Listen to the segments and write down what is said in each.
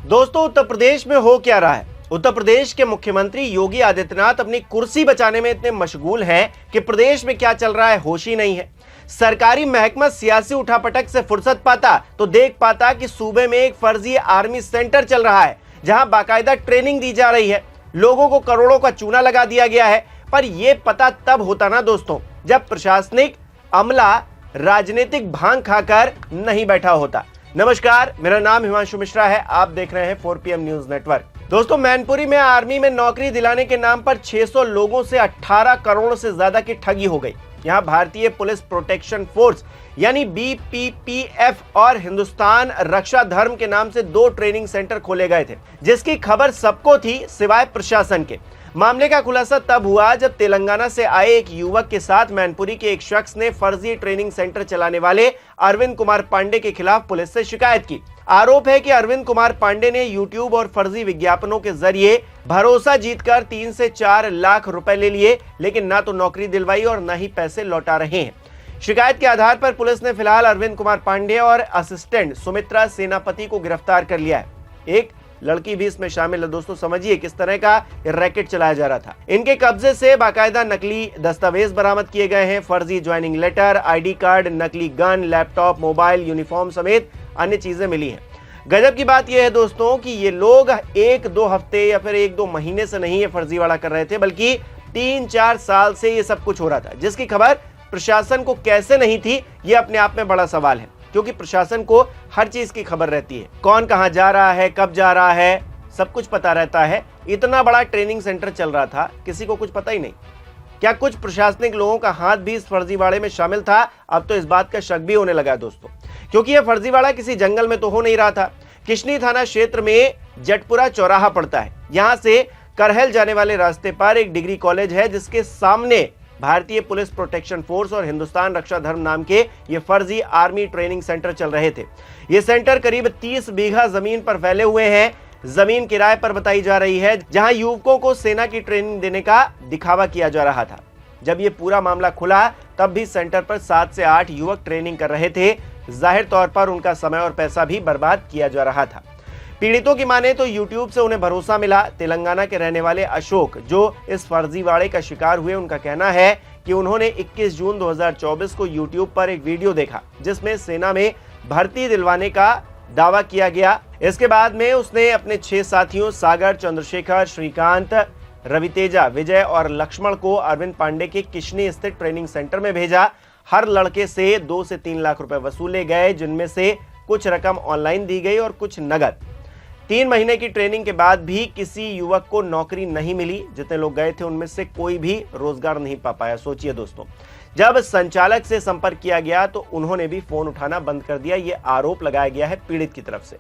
दोस्तों, उत्तर प्रदेश में हो क्या रहा है? उत्तर प्रदेश के मुख्यमंत्री योगी आदित्यनाथ अपनी कुर्सी बचाने में इतने मशगूल हैं कि प्रदेश में क्या चल रहा है होश ही नहीं है। सरकारी महकमा सियासी उठापटक से फुर्सत पाता तो देख पाता कि सूबे में एक फर्जी आर्मी सेंटर चल रहा है जहां बाकायदा ट्रेनिंग दी जा रही है। लोगों को करोड़ों का चूना लगा दिया गया है, पर यह पता तब होता ना दोस्तों जब प्रशासनिक अमला राजनीतिक भांग खाकर नहीं बैठा होता। नमस्कार, मेरा नाम हिमांशु मिश्रा है। आप देख रहे हैं 4PM न्यूज नेटवर्क। दोस्तों, मैनपुरी में आर्मी में नौकरी दिलाने के नाम पर 600 लोगों से 18 करोड़ से ज्यादा की ठगी हो गई। यहां भारतीय पुलिस प्रोटेक्शन फोर्स यानी BPPF और हिंदुस्तान रक्षा धर्म के नाम से 2 ट्रेनिंग सेंटर खोले गए थे, जिसकी खबर सबको थी सिवाय प्रशासन के। मामले का खुलासा तब हुआ जब तेलंगाना से आए एक युवक के साथ मैनपुरी के एक शख्स ने फर्जी ट्रेनिंग सेंटर चलाने वाले अरविंद कुमार पांडे के खिलाफ पुलिस से शिकायत की। आरोप है कि अरविंद कुमार पांडे ने यूट्यूब और फर्जी विज्ञापनों के जरिए भरोसा जीतकर 3 से 4 लाख रुपए ले लिए, लेकिन ना तो नौकरी दिलवाई और न ही पैसे लौटा रहे हैं। शिकायत के आधार पर पुलिस ने फिलहाल अरविंद कुमार पांडे और असिस्टेंट सुमित्रा सेनापति को गिरफ्तार कर लिया है। एक लड़की भी इसमें शामिल है। दोस्तों, समझिए किस तरह का रैकेट चलाया जा रहा था। इनके कब्जे से बाकायदा नकली दस्तावेज बरामद किए गए हैं, फर्जी ज्वाइनिंग लेटर, ID कार्ड, नकली गन, लैपटॉप, मोबाइल, यूनिफॉर्म समेत अन्य चीजें मिली हैं। गजब की बात यह है दोस्तों कि ये लोग 1-2 हफ्ते या फिर 1-2 महीने से नहीं ये फर्जीवाड़ा कर रहे थे, बल्कि 3-4 साल से ये सब कुछ हो रहा था, जिसकी खबर प्रशासन को कैसे नहीं थी ये अपने आप में बड़ा सवाल है, क्योंकि प्रशासन को हर चीज की खबर रहती है। कौन कहां जा रहा है, कब जा रहा है, सब कुछ पता रहता है। इतना बड़ा ट्रेनिंग सेंटर चल रहा था, किसी को कुछ पता ही नहीं। क्या कुछ प्रशासनिक लोगों का हाथ भी इस फर्जीवाड़े में शामिल था? अब तो इस बात का शक भी होने लगा दोस्तों, क्योंकि यह फर्जीवाड़ा किसी जंगल में तो हो नहीं रहा था। किशनी थाना क्षेत्र में जटपुरा चौराहा पड़ता है। यहां से करहल जाने वाले रास्ते पर एक डिग्री कॉलेज है, जिसके सामने भारतीय पुलिस प्रोटेक्शन फोर्स और हिंदुस्तान रक्षा धर्म नाम के ये फर्जी आर्मी ट्रेनिंग सेंटर चल रहे थे। ये सेंटर करीब 30 बीघा जमीन पर फैले हुए हैं। जमीन किराए पर बताई जा रही है, जहां युवकों को सेना की ट्रेनिंग देने का दिखावा किया जा रहा था। जब ये पूरा मामला खुला तब भी सेंटर पर 7 से 8 युवक ट्रेनिंग कर रहे थे। जाहिर तौर पर उनका समय और पैसा भी बर्बाद किया जा रहा था। पीड़ितों की माने तो यूट्यूब से उन्हें भरोसा मिला। तेलंगाना के रहने वाले अशोक, जो इस फर्जीवाड़े का शिकार हुए, उनका कहना है कि उन्होंने 21 जून 2024 को यूट्यूब पर एक वीडियो देखा जिसमें सेना में भर्ती दिलवाने का दावा किया गया। इसके बाद में उसने अपने 6 साथियों सागर, चंद्रशेखर, श्रीकांत, रवितेजा, विजय और लक्ष्मण को अरविंद पांडे के किशनी स्थित ट्रेनिंग सेंटर में भेजा। हर लड़के से 2 से 3 लाख रुपए वसूले गए, जिनमें से कुछ रकम ऑनलाइन दी गई और कुछ नगद। 3 महीने की ट्रेनिंग के बाद भी किसी युवक को नौकरी नहीं मिली। जितने लोग गए थे उनमें से कोई भी रोजगार नहीं पा पाया। सोचिए दोस्तों, जब संचालक से संपर्क किया गया तो उन्होंने भी फोन उठाना बंद कर दिया। ये आरोप लगाया गया है पीड़ित की तरफ से।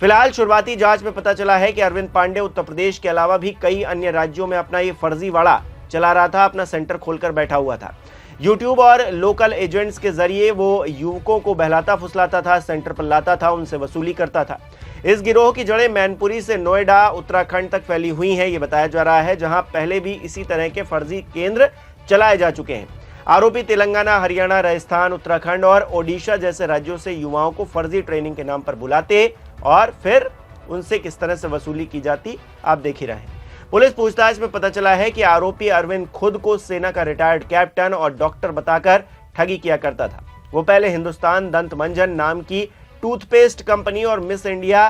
फिलहाल शुरुआती जांच में पता चला है कि अरविंद पांडे उत्तर प्रदेश के अलावा भी कई अन्य राज्यों में अपना ये फर्जीवाड़ा चला रहा था, अपना सेंटर खोलकर बैठा हुआ था। यूट्यूब और लोकल एजेंट्स के जरिए वो युवकों को बहलाता फुसलाता था, सेंटर पर लाता था, उनसे वसूली करता था। इस गिरोह की जड़ें मैनपुरी से नोएडा, उत्तराखंड तक फैली हुई हैं, ये बताया जा रहा है, जहां पहले भी इसी तरह के फर्जी केंद्र चलाए जा चुके हैं। आरोपी तेलंगाना, हरियाणा, राजस्थान, उत्तराखंड और ओडिशा जैसे राज्यों से युवाओं को फर्जी ट्रेनिंग के नाम पर बुलाते और फिर उनसे किस तरह से वसूली की जाती आप देख ही रहे हैं। पुलिस पूछताछ में पता चला है कि आरोपी अरविंद खुद को सेना का रिटायर्ड कैप्टन और डॉक्टर बताकर ठगी किया करता था। वो पहले हिंदुस्तान दंत मंजन नाम की टूथपेस्ट कंपनी और मिस इंडिया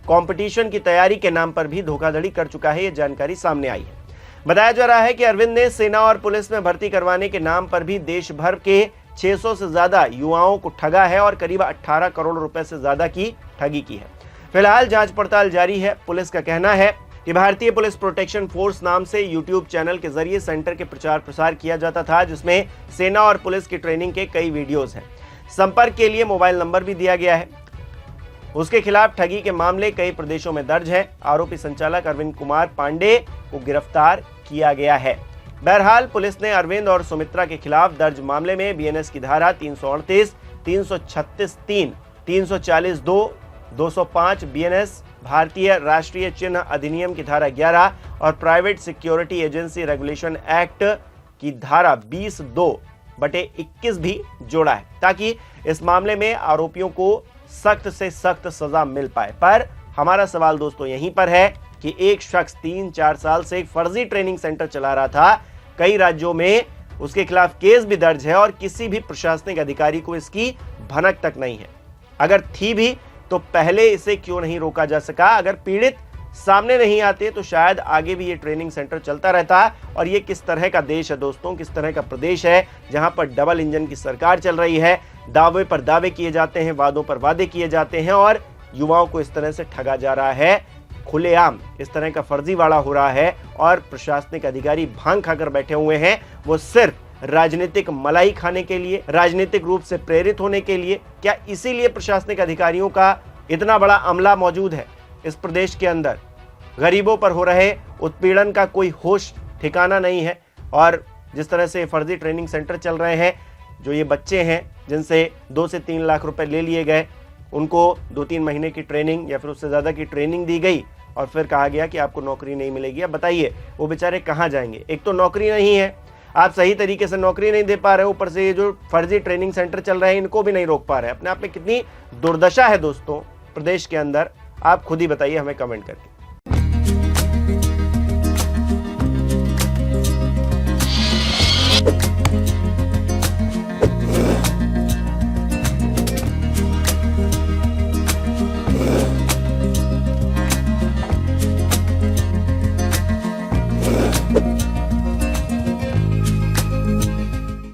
कंपटीशन की तैयारी के नाम पर भी धोखाधड़ी कर चुका है। ये जानकारी सामने आई है। बताया जा रहा है कि अरविंद ने सेना और पुलिस में भर्ती करवाने के नाम पर भी देश भर के 600 से ज्यादा युवाओं को ठगा है और करीब 18 करोड़ रुपए से ज्यादा की ठगी की है। फिलहाल जांच पड़ताल जारी है। पुलिस का कहना है कि भारतीय पुलिस प्रोटेक्शन फोर्स नाम से यूट्यूब चैनल के जरिए सेंटर के प्रचार प्रसार किया जाता था, जिसमें सेना और पुलिस की ट्रेनिंग के कई वीडियोस हैं। संपर्क के लिए मोबाइल नंबर भी दिया गया है। उसके खिलाफ ठगी के मामले कई प्रदेशों में दर्ज है। आरोपी संचालक अरविंद कुमार पांडे को गिरफ्तार किया गया है। बहरहाल पुलिस ने अरविंद और सुमित्रा के खिलाफ दर्ज मामले में BNS की धारा 338, 336(3), 340(2), 205 BNS, भारतीय राष्ट्रीय चिन्ह अधिनियम की धारा 11 और private security agency regulation act की धारा 20(2)/21 भी जोड़ा है, ताकि इस मामले में आरोपियों को सख्त से सख्त सजा मिल पाए। पर हमारा सवाल दोस्तों यहीं पर है कि एक शख्स 3-4 साल से एक फर्जी ट्रेनिंग सेंटर चला रहा था, कई राज्यों में उसके खिलाफ केस भी दर्ज है और किसी भी प्रशासनिक अधिकारी को इसकी भनक तक नहीं है। अगर थी भी तो पहले इसे क्यों नहीं रोका जा सका? अगर पीड़ित सामने नहीं आते तो शायद आगे भी ये ट्रेनिंग सेंटर चलता रहता। और ये किस तरह का देश है दोस्तों, किस तरह का प्रदेश है जहां पर डबल इंजन की सरकार चल रही है, दावे पर दावे किए जाते हैं, वादों पर वादे किए जाते हैं और युवाओं को इस तरह से ठगा जा रहा है, खुलेआम इस तरह का फर्जीवाड़ा हो रहा है और प्रशासनिक अधिकारी भांग खाकर बैठे हुए हैं। वो सिर्फ राजनीतिक मलाई खाने के लिए, राजनीतिक रूप से प्रेरित होने के लिए। क्या इसीलिए प्रशासनिक अधिकारियों का इतना बड़ा अमला मौजूद है इस प्रदेश के अंदर? गरीबों पर हो रहे उत्पीड़न का कोई होश ठिकाना नहीं है। और जिस तरह से फर्जी ट्रेनिंग सेंटर चल रहे हैं, जो ये बच्चे हैं जिनसे 2 से 3 लाख रुपए ले लिए गए, उनको 2-3 महीने की ट्रेनिंग या फिर उससे ज़्यादा की ट्रेनिंग दी गई और फिर कहा गया कि आपको नौकरी नहीं मिलेगी। अब बताइए वो बेचारे कहाँ जाएंगे? एक तो नौकरी नहीं है, आप सही तरीके से नौकरी नहीं दे पा रहे, ऊपर से ये जो फर्जी ट्रेनिंग सेंटर चल रहे हैं इनको भी नहीं रोक पा रहे। अपने आप में कितनी दुर्दशा है दोस्तों प्रदेश के अंदर, आप खुद ही बताइए हमें कमेंट करके।